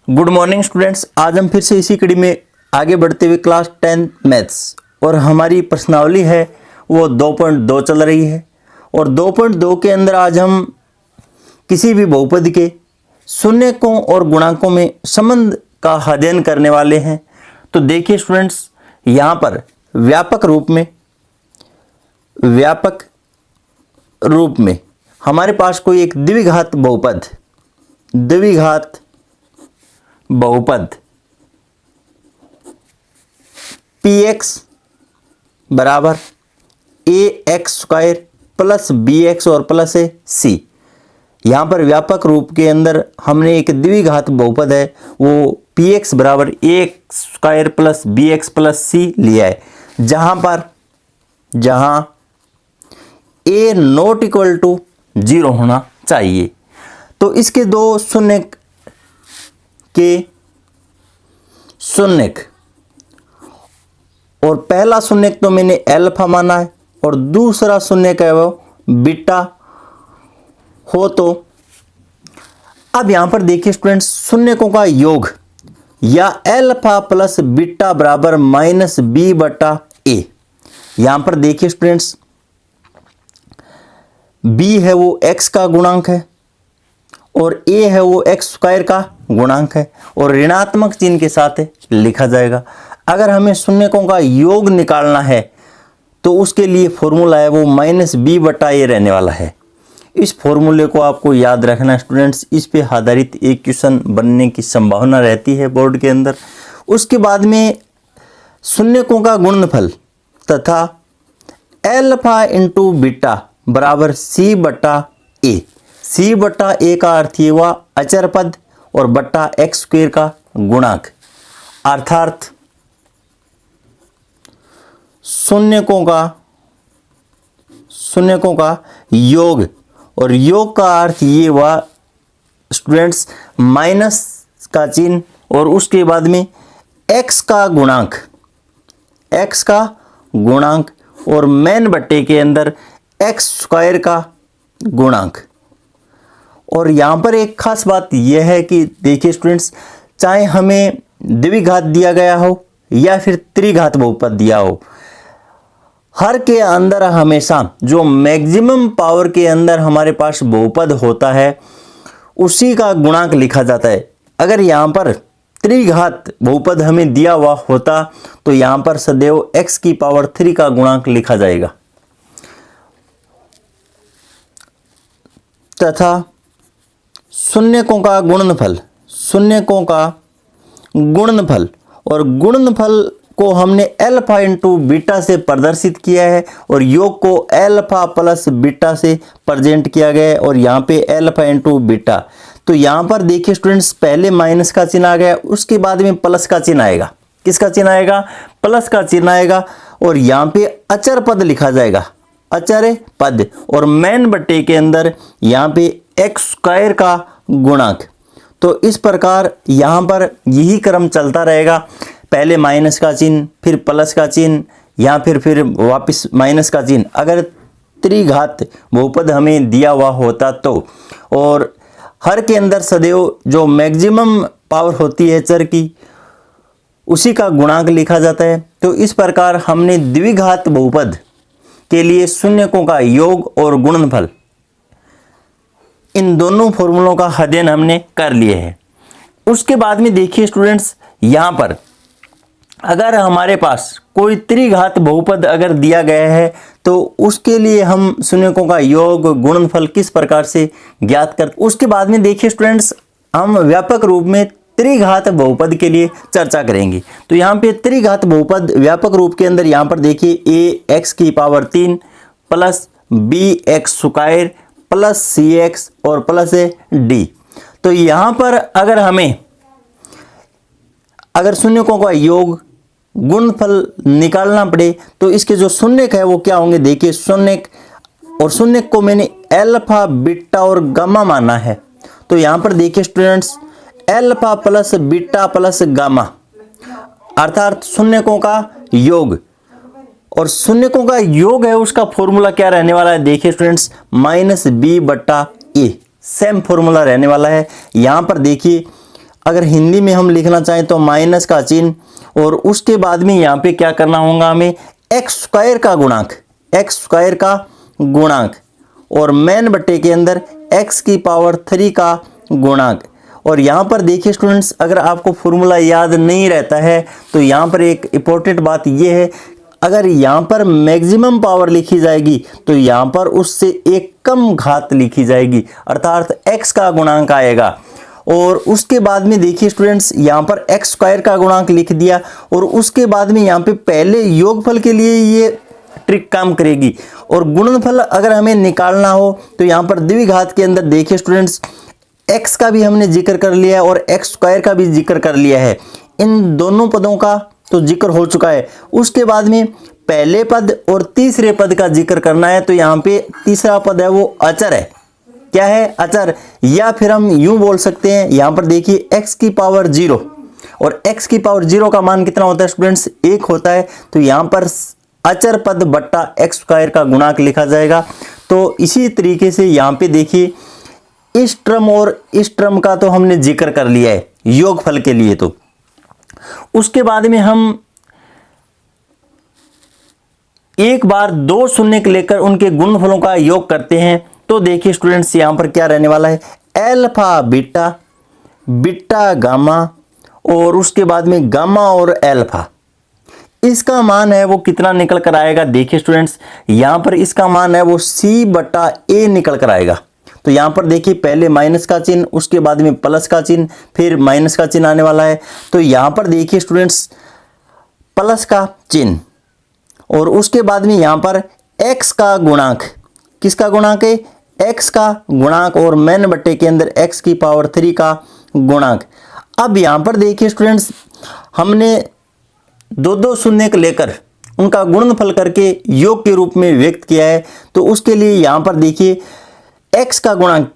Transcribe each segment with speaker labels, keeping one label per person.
Speaker 1: Good morning students. आज हम फिर से इसी कड़ी में आगे बढ़ते हुए क्लास 10 मैथ्स और हमारी प्रश्नावली है वो 2.2 चल रही है। और 2.2 के अंदर आज हम किसी भी बहुपद के शून्यकों और गुणांकों में संबंध का अध्ययन करने वाले हैं। तो देखिए स्टूडेंट्स, यहाँ पर व्यापक रूप में हमारे पास कोई एक द्विघात बहुपद px बराबर ax² प्लस bx और प्लस c। यहाँ पर व्यापक रूप के अंदर हमने एक द्विघात बहुपद है वो px बराबर ax² plus bx plus c लिया है, जहाँ a नॉट इक्वल टू 0 होना चाहिए। तो इसके दो शून्यक और पहला शून्यक तो मैंने अल्फा माना है और दूसरा शून्यक है वो बीटा हो। तो अब यहां पर देखिए स्टूडेंट्स, शून्यकों का योग या अल्फा प्लस बीटा बराबर माइनस बी बटा ए। यहां पर देखिए स्टूडेंट्स, बी है वो एक्स का गुणांक है और ए है वो x² का गुणांक है और ऋणात्मक चिन्ह के साथ लिखा जाएगा। अगर हमें शून्यकों का योग निकालना है तो उसके लिए फॉर्मूला है वो माइनस बी बटा ए रहने वाला है। इस फॉर्मूले को आपको याद रखना स्टूडेंट्स, इस पे आधारित एक क्वेश्चन बनने की संभावना रहती है बोर्ड के अंदर। उसके बाद में शून्यकों का गुणनफल तथा अल्फा इंटू बीटा बराबर सी बटा ए। सी बटा ए का अर्थ ये हुआ अचर पद और बटा x² का गुणांक, अर्थात शून्यकों का योग। और योग का अर्थ ये हुआ स्टूडेंट्स माइनस का चिन्ह और उसके बाद में x का गुणांक और मेन बट्टे के अंदर x² का गुणांक। और यहाँ पर एक खास बात यह है कि देखिए स्टूडेंट्स, चाहे हमें द्विघात दिया गया हो या फिर त्रिघात बहुपद दिया हो, हर के अंदर हमेशा जो मैक्सिमम पावर के अंदर हमारे पास बहुपद होता है उसी का गुणांक लिखा जाता है। अगर यहाँ पर त्रिघात बहुपद हमें दिया हुआ होता तो यहाँ पर सदैव x की पावर 3 का गुणांक लिखा जाएगा। तथा शून्यकों का गुणनफल और गुणनफल को हमने अल्फा इंटू बीटा से प्रदर्शित किया है और योग को अल्फा प्लस बीटा से प्रेजेंट किया गया है और यहाँ पे अल्फा इंटू बीटा। तो यहाँ पर देखिए स्टूडेंट्स, पहले माइनस का चिन्ह आ गया, उसके बाद में प्लस का चिन्ह आएगा। किसका चिन्ह आएगा? प्लस का चिन्ह आएगा और यहाँ पे अचर पद लिखा जाएगा, अचर पद, और मेन बट्टे के अंदर यहाँ पे x² का गुणांक। तो इस प्रकार यहाँ पर यही क्रम चलता रहेगा, पहले माइनस का चिन्ह, फिर प्लस का चिन्ह, या फिर वापस माइनस का चिन्ह। अगर त्रिघात बहुपद हमें दिया हुआ होता तो, और हर के अंदर सदैव जो मैक्सिमम पावर होती है चर की उसी का गुणांक लिखा जाता है। तो इस प्रकार हमने द्विघात बहुपद के लिए शून्यकों का योग और गुणनफल, इन दोनों फॉर्मूलों का अध्ययन हमने कर लिए है। उसके बाद में देखिए स्टूडेंट्स, यहाँ पर अगर हमारे पास कोई त्रिघात बहुपद अगर दिया गया है तो उसके लिए हम शून्यकों का योग गुणनफल किस प्रकार से ज्ञात कर। उसके बाद में देखिए स्टूडेंट्स, हम व्यापक रूप में त्रिघात बहुपद के लिए चर्चा करेंगे। तो यहाँ पे त्रिघात बहुपद व्यापक रूप के अंदर यहाँ पर देखिए ax की power 3 plus bx² plus cx और प्लस d। तो यहाँ पर अगर शून्यकों का योग गुणनफल निकालना पड़े तो इसके जो शून्यक है वो क्या होंगे? देखिए शून्यक, और शून्यक को मैंने अल्फा बीटा और गामा माना है। तो यहाँ पर देखिए students, alpha plus beta plus gamma अर्थात शून्यकों का योग, और शून्यकों का योग है उसका फॉर्मूला क्या रहने वाला है? देखिए स्टूडेंट्स, माइनस बी बटा ए, सेम फॉर्मूला रहने वाला है। यहाँ पर देखिए अगर हिंदी में हम लिखना चाहें तो माइनस का चिन्ह, और उसके बाद में यहाँ पे क्या करना होगा हमें, एक्स स्क्वायर का गुणांक, एक्स स्क्वायर का गुणांक, और मेन बट्टे के अंदर एक्स की पावर 3 का गुणांक। और यहाँ पर देखिए स्टूडेंट्स, अगर आपको फॉर्मूला याद नहीं रहता है तो यहाँ पर एक इम्पोर्टेंट बात ये है, अगर यहाँ पर मैक्सिमम पावर लिखी जाएगी तो यहाँ पर उससे एक कम घात लिखी जाएगी, अर्थात x का गुणांक आएगा। और उसके बाद में देखिए स्टूडेंट्स, यहाँ पर एक्स स्क्वायर का गुणांक लिख दिया, और उसके बाद में यहाँ पे पहले योगफल के लिए ये ट्रिक काम करेगी। और गुणनफल अगर हमें निकालना हो तो यहाँ पर द्विघात के अंदर देखिए स्टूडेंट्स, x का भी हमने जिक्र कर लिया है और एक्स स्क्वायर का भी जिक्र कर लिया है, इन दोनों पदों का तो जिक्र हो चुका है। उसके बाद में पहले पद और तीसरे पद का जिक्र करना है, तो यहाँ पे तीसरा पद है वो अचर है। क्या है, अचर, या फिर हम यूं बोल सकते हैं, यहाँ पर देखिए x की पावर 0, और x की पावर 0 का मान कितना होता है स्टूडेंट्स, 1 होता है। तो यहाँ पर अचर पद बट्टा एक्स स्क्वायर का गुणांक लिखा जाएगा। तो इसी तरीके से यहाँ पे देखिए इस टर्म और इस टर्म का तो हमने जिक्र कर लिया है योगफल के लिए। तो उसके बाद में हम एक बार दो शून्य को लेकर उनके गुणनफलों का योग करते हैं। तो देखिए स्टूडेंट्स, यहां पर क्या रहने वाला है, एल्फा बीटा, बीटा गामा, और उसके बाद में गामा और एल्फा, इसका मान है वो कितना निकल कर आएगा। देखिए स्टूडेंट्स, यहां पर इसका मान है वो c/a निकल कर आएगा। तो यहां पर देखिए पहले माइनस का चिन्ह, उसके बाद में प्लस का चिन्ह, फिर माइनस का चिन्ह आने वाला है। तो यहां पर देखिए स्टूडेंट्स प्लस का चिन्ह, और उसके बाद में यहां पर x का गुणांक, किसका गुणांक है, x का गुणांक, और मेन बट्टे के अंदर x की पावर 3 का गुणांक। अब यहां पर देखिए स्टूडेंट्स, हमने दो दो शून्य को लेकर उनका गुणनफल करके योग के रूप में व्यक्त किया है। तो उसके लिए यहां पर देखिए x का गुणांक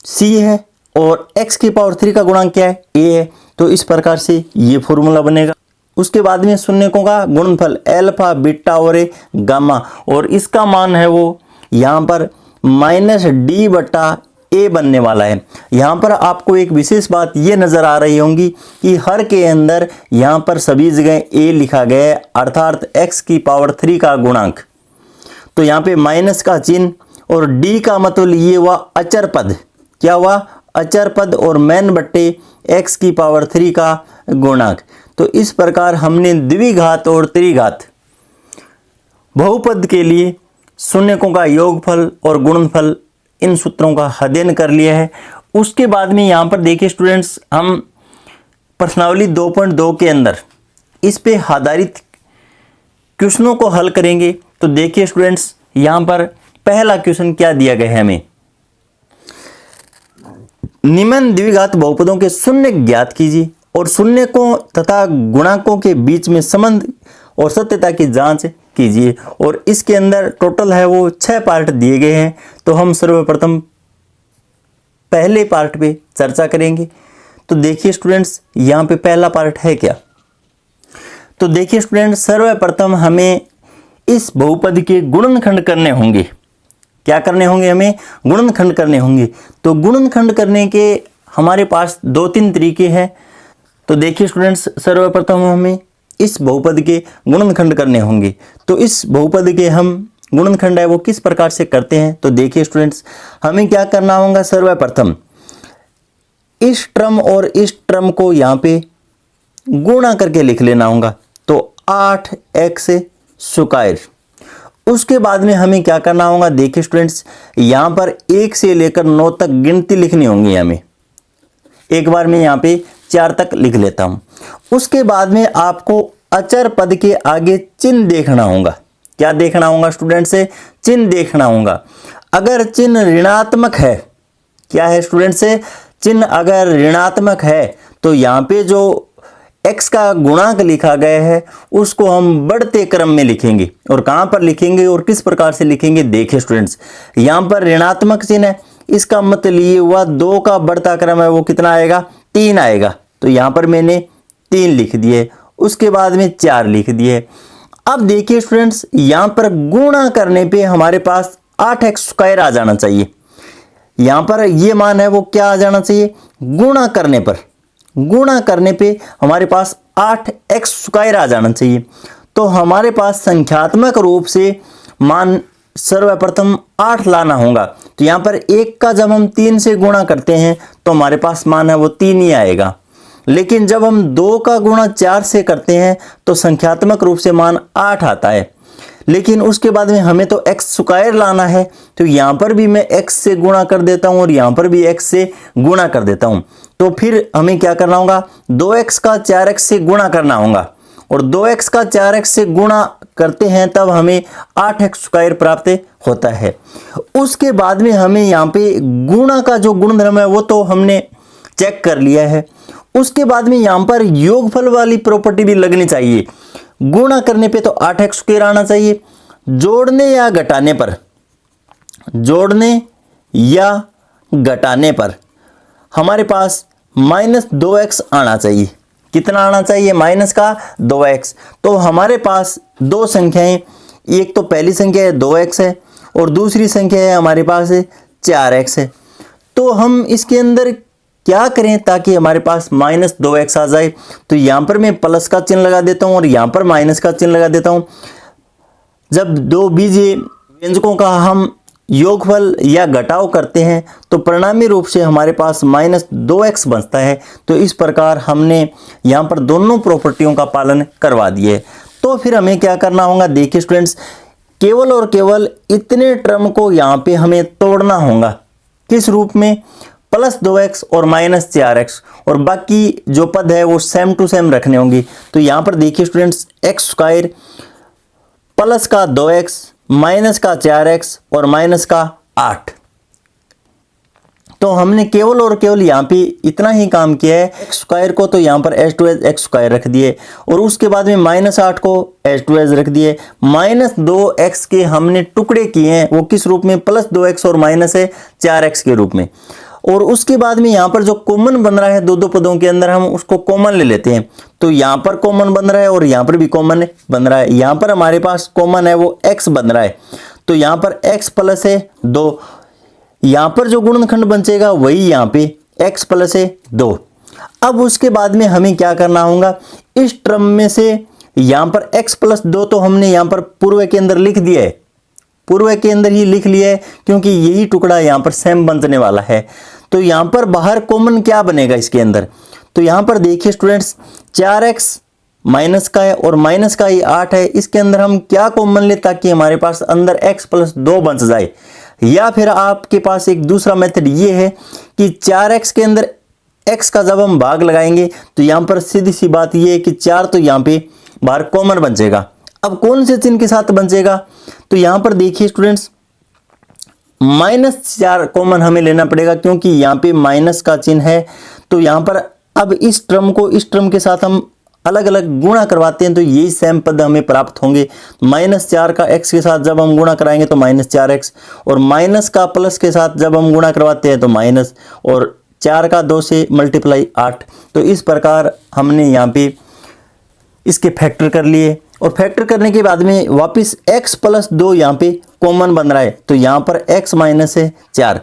Speaker 1: c है और x की पावर 3 का गुणांक क्या है, a है। तो इस प्रकार से ये फॉर्मूला बनेगा। उसके बाद में शून्यकों का गुणनफल एल्फा बीटा और गामा, और इसका मान है वो यहाँ पर -d/a बनने वाला है। यहाँ पर आपको एक विशेष बात ये नज़र आ रही होंगी कि हर के अंदर यहाँ पर सभी जगह a लिखा गया है, अर्थात x की पावर 3 का गुणांक। तो यहाँ पे माइनस का चिन्ह, और d का मतलब ये हुआ अचर पद, क्या हुआ, अचर पद, और मेन बट्टे x की पावर 3 का गुणांक। तो इस प्रकार हमने द्विघात और त्रिघात बहुपद के लिए शून्यकों का योगफल और गुणनफल, इन सूत्रों का अध्ययन कर लिया है। उसके बाद में यहाँ पर देखिए स्टूडेंट्स, हम प्रश्नावली 2.2 के अंदर इस पे आधारित क्वेश्चनों को हल करेंगे। तो देखिए स्टूडेंट्स, यहाँ पर पहला क्वेश्चन क्या दिया गया है हमें, निम्न द्विघात बहुपदों के शून्य ज्ञात कीजिए और शून्यकों तथा गुणांकों के बीच में संबंध और सत्यता की जांच कीजिए। और इसके अंदर टोटल है वो 6 पार्ट दिए गए हैं। तो हम सर्वप्रथम पहले पार्ट पे चर्चा करेंगे। तो देखिए स्टूडेंट्स, यहाँ पे पहला पार्ट है क्या, तो देखिए स्टूडेंट्स, सर्वप्रथम हमें इस बहुपद के गुणनखंड करने होंगे। क्या करने होंगे, हमें गुणनखंड करने होंगे। तो गुणनखंड करने के हमारे पास 2-3 तरीके हैं। तो देखिए स्टूडेंट्स, सर्वप्रथम हमें इस बहुपद के गुणनखंड करने होंगे। तो इस बहुपद के हम गुणनखंड है वो किस प्रकार से करते हैं। तो देखिए स्टूडेंट्स, हमें क्या करना होगा, सर्वप्रथम इस टर्म और इस टर्म को यहाँ पे गुणा करके लिख लेना होगा। तो 8x स्क्वायर। उसके बाद में हमें क्या करना होगा, देखिए स्टूडेंट्स, यहाँ पर 1 से लेकर 9 तक गिनती लिखनी होंगी हमें। एक बार मैं यहाँ पे 4 तक लिख लेता हूँ। उसके बाद में आपको अचर पद के आगे चिन्ह देखना होगा। क्या देखना होगा स्टूडेंट से, चिन्ह देखना होगा। अगर चिन्ह ऋणात्मक है, क्या है स्टूडेंट से, चिन्ह अगर ऋणात्मक है तो यहाँ पे जो x का गुणांक लिखा गया है उसको हम बढ़ते क्रम में लिखेंगे। और कहाँ पर लिखेंगे और किस प्रकार से लिखेंगे, देखिए स्टूडेंट्स, यहाँ पर ऋणात्मक चिन्ह है, इसका मतलब ये हुआ 2 का बढ़ता क्रम है वो कितना आएगा, 3 आएगा। तो यहाँ पर मैंने 3 लिख दिए, उसके बाद में 4 लिख दिए। अब देखिए स्टूडेंट्स, यहाँ पर गुणा करने पे हमारे पास 8x स्क्वायर आ जाना चाहिए। यहाँ पर ये मान है वो क्या आ जाना चाहिए, गुणा करने पर गुणा करने पे हमारे पास 8x² आ जाना चाहिए। तो हमारे पास संख्यात्मक रूप से मान सर्वप्रथम 8 लाना होगा। तो यहाँ पर 1 का जब हम 3 से गुणा करते हैं तो हमारे पास मान है वो 3 ही आएगा। लेकिन जब हम 2 का गुणा 4 से करते हैं तो संख्यात्मक रूप से मान 8 आता है। लेकिन उसके बाद में हमें तो x² लाना है, तो यहाँ पर भी मैं x से गुणा कर देता हूँ और यहाँ पर भी x से गुणा कर देता हूँ। तो फिर हमें क्या करना होगा, 2x का 4x से गुणा करना होगा, और 2x का 4x से गुणा करते हैं तब हमें 8x² प्राप्त होता है। उसके बाद में हमें यहाँ पे गुणा का जो गुणधर्म है वो तो हमने चेक कर लिया है। उसके बाद में यहाँ पर योगफल वाली प्रॉपर्टी भी लगनी चाहिए। गुणा करने पे तो 8x² आना चाहिए, जोड़ने या घटाने पर, जोड़ने या घटाने पर हमारे पास -2x आना चाहिए। कितना आना चाहिए, माइनस का 2x। तो हमारे पास दो संख्याएं, एक तो पहली संख्या है 2x है और दूसरी संख्या है हमारे पास 4x है। तो हम इसके अंदर क्या करें ताकि हमारे पास -2x आ जाए। तो यहाँ पर मैं प्लस का चिन्ह लगा देता हूँ और यहाँ पर माइनस का चिन्ह लगा देता हूँ। जब दो बीजीय व्यंजकों का हम योगफल या घटाव करते हैं तो परिणामी रूप से हमारे पास -2x बचता है। तो इस प्रकार हमने यहाँ पर दोनों प्रॉपर्टियों का पालन करवा दिए। तो फिर हमें क्या करना होगा, देखिए स्टूडेंट्स, केवल और केवल इतने टर्म को यहाँ पे हमें तोड़ना होगा। किस रूप में, +2x और -4x, और बाकी जो पद है वो सेम टू सेम रखने होंगे। तो यहाँ पर देखिए स्टूडेंट्स, x² प्लस का 2x माइनस का 4x और माइनस का 8। तो हमने केवल और केवल यहाँ पे इतना ही काम किया है। x² को तो यहाँ पर एज टू एज x² रख दिए और उसके बाद में -8 को एज टू एज रख दिए। -2x के हमने टुकड़े किए हैं, वो किस रूप में, +2x और -4x के रूप में। और उसके बाद में यहाँ पर जो कॉमन बन रहा है दो पदों के अंदर, हम उसको कॉमन ले लेते हैं। तो यहाँ पर कॉमन बन रहा है और यहाँ पर भी कॉमन बन रहा है। यहाँ पर हमारे पास कॉमन है वो x बन रहा है, तो यहाँ पर x प्लस है 2। यहाँ पर जो गुणनखंड बचेगा वही यहाँ पे x प्लस है 2। अब उसके बाद में हमें क्या करना होगा, इस टर्म में से यहाँ पर x प्लस 2 तो हमने यहाँ पर पूर्व के अंदर लिख दिया है, पूर्व के अंदर ही लिख लिया है, क्योंकि यही टुकड़ा यहाँ पर सेम बनने वाला है। तो यहाँ पर बाहर कॉमन क्या बनेगा इसके अंदर, तो यहाँ पर देखिए स्टूडेंट्स, 4x माइनस का है और माइनस का ही 8 है। इसके अंदर हम क्या कॉमन ले ताकि हमारे पास अंदर x प्लस 2 बच जाए। या फिर आपके पास एक दूसरा मेथड ये है कि 4x के अंदर x का जब हम भाग लगाएंगे तो यहाँ पर सीधी सी बात ये है कि 4 तो यहाँ पे बाहर कॉमन बचेगा। अब कौन से चिन्ह के साथ बचेगा, तो यहाँ पर देखिए स्टूडेंट्स, -4 कॉमन हमें लेना पड़ेगा, क्योंकि यहाँ पे माइनस का चिन्ह है। तो यहाँ पर अब इस टर्म को इस टर्म के साथ हम अलग अलग गुणा करवाते हैं तो यही सेम पद हमें प्राप्त होंगे। -4 का x के साथ जब हम गुणा कराएंगे तो -4x, और माइनस का प्लस के साथ जब हम गुणा करवाते हैं तो माइनस, और 4 का 2 से मल्टीप्लाई 8। तो इस प्रकार हमने यहाँ पे इसके फैक्टर कर लिए, और फैक्टर करने के बाद में वापस x प्लस 2 यहाँ पे कॉमन बन रहा है, तो यहाँ पर x माइनस है 4।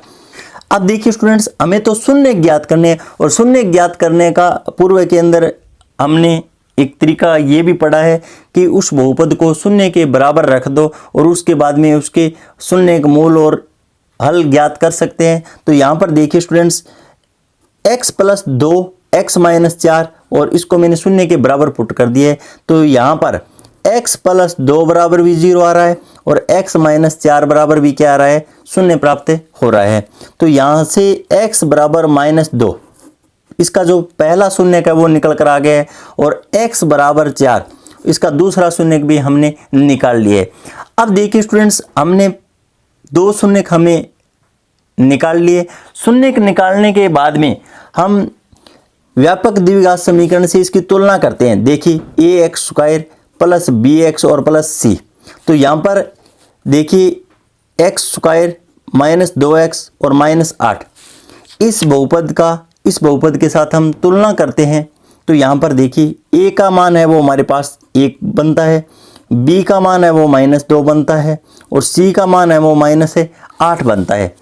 Speaker 1: अब देखिए स्टूडेंट्स, हमें तो शून्य ज्ञात करने हैं, और शून्य ज्ञात करने का पूर्व के अंदर हमने एक तरीका ये भी पढ़ा है कि उस बहुपद को शून्य के बराबर रख दो और उसके बाद में उसके शून्य का मूल और हल ज्ञात कर सकते हैं। तो यहाँ पर देखिए students, x plus 2 x minus 4, और इसको मैंने शून्य के बराबर पुट कर दिया है। तो यहाँ पर x प्लस 2 बराबर भी 0 आ रहा है और x माइनस 4 बराबर भी क्या आ रहा है, शून्य प्राप्त हो रहा है। तो यहाँ से x बराबर -2, इसका जो पहला शून्य का वो निकल कर आ गया है, और x बराबर 4, इसका दूसरा शून्य भी हमने निकाल लिया है। अब देखिए स्टूडेंट्स, हमने दो शून्य हमें निकाल लिए। शून्य निकालने के बाद में हम व्यापक द्विघात समीकरण से इसकी तुलना करते हैं। देखिए ax² प्लस bx और प्लस c। तो यहाँ पर देखिए x² -2x और -8, इस बहुपद के साथ हम तुलना करते हैं। तो यहाँ पर देखिए a का मान है वो हमारे पास 1 बनता है, b का मान है वो -2 बनता है, और c का मान है वो -8 बनता है।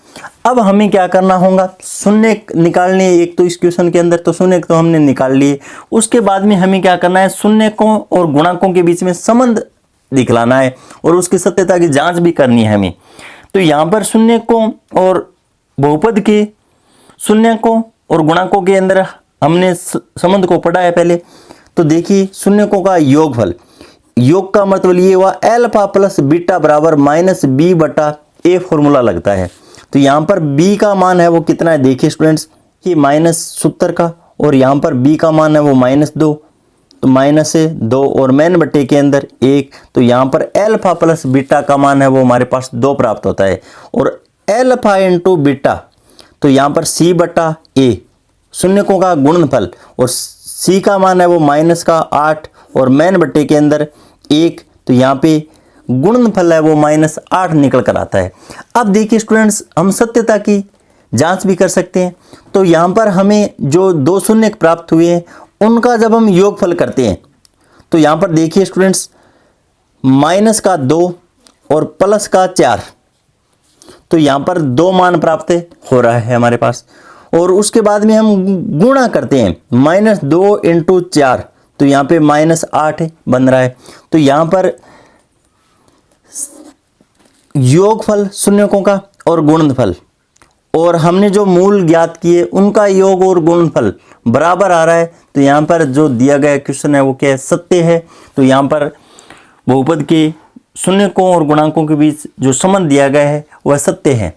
Speaker 1: अब हमें क्या करना होगा, शून्य निकालने, एक तो इस क्वेश्चन के अंदर तो शून्य तो हमने निकाल लिए, उसके बाद में हमें क्या करना है, शून्यकों और गुणकों के बीच में संबंध दिखलाना है और उसकी सत्यता की जांच भी करनी है हमें। तो यहाँ पर शून्यकों और बहुपद के शून्यकों और गुणकों के अंदर हमने संबंध को पढ़ा है पहले। तो देखिए शून्यकों का योगफल, योग का मतलब ये हुआ अल्फा प्लस बीटा बराबर माइनस बी बटा ए फॉर्मूला लगता है। तो यहाँ पर b का मान है वो कितना है, देखिए स्टूडेंट्स ये -70 का, और यहाँ पर b का मान है वो -2, तो माइनस से 2 और मैन बट्टे के अंदर 1, तो यहाँ पर अल्फा प्लस बीटा का मान है वो हमारे पास 2 प्राप्त होता है। और अल्फा इंटू बीटा, तो यहाँ पर c बटा a शून्यकों का गुणनफल, और c का मान है वो -8 और मैन बट्टे के अंदर 1, तो यहाँ पे गुणनफल है वो -8 निकल कर आता है। अब देखिए स्टूडेंट्स हम सत्यता की जांच भी कर सकते हैं। तो यहाँ पर हमें जो 2 शून्य प्राप्त हुए हैं उनका जब हम योगफल करते हैं तो यहाँ पर देखिए स्टूडेंट्स -2 और +4, तो यहाँ पर 2 मान प्राप्त हो रहा है हमारे पास। और उसके बाद में हम गुणा करते हैं, -2 इंटू 4, तो यहाँ पे -8 बन रहा है। तो यहाँ पर योगफल शून्यकों का और गुणनफल, और हमने जो मूल ज्ञात किए उनका योग और गुणनफल बराबर आ रहा है। तो यहाँ पर जो दिया गया क्वेश्चन है वो क्या है, सत्य है। तो यहाँ पर बहुपद के शून्यकों और गुणांकों के बीच जो संबंध दिया गया है वह सत्य है।